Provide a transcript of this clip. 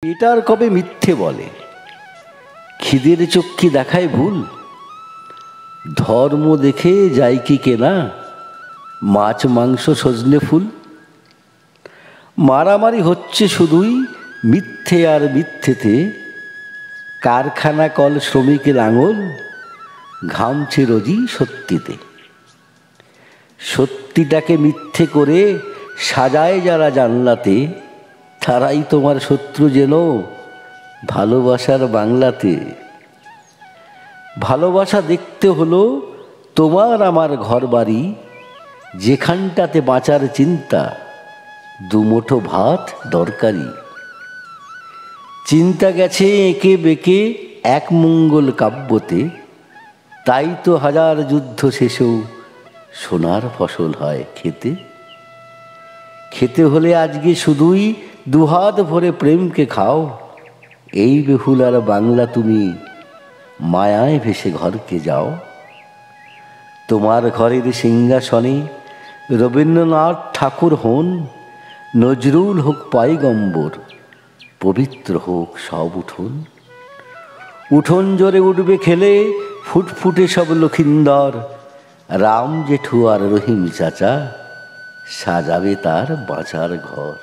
পেটার কবে মিথ্যে বলে, খিদের চক্ষি দেখায় ভুল। ধর্ম দেখে যায় কি কেনা, মাছ মাংস সজনে ফুল। মারামারি হচ্ছে শুধুই মিথ্যে আর মিথ্যেতে, কারখানা কল শ্রমিকের আঙুল ঘামছে রোজই সত্যিতে। সত্যিটাকে মিথ্যে করে সাজায় যারা জানলাতে, তারাই তোমার শত্রু যেন ভালোবাসার বাংলাতে। ভালোবাসা দেখতে হলো তোমার আমার ঘর বাড়ি, যেখানটাতে বাঁচার চিন্তা দুমুঠো ভাত দরকারি। চিন্তা গেছে এঁকে বেঁকে এক মঙ্গল কাব্যতে, তাই তো হাজার যুদ্ধ শেষেও সোনার ফসল হয় খেতে। খেতে হলে আজকে শুধুই দুহাত ভরে প্রেমকে খাও, এই বেহুলার বাংলা তুমি মায়ায় ভেসে ঘরকে যাও। তোমার ঘরের সিংহাসনে রবীন্দ্রনাথ ঠাকুর হন, নজরুল হোক পয়গম্বর, পবিত্র হোক সব উঠোন। উঠোন জোরে উঠবে খেলে ফুটফুটে সব লখিন্দর, রাম জেঠু আর রহিম চাচা সাজাবে তার বাঁচার ঘর।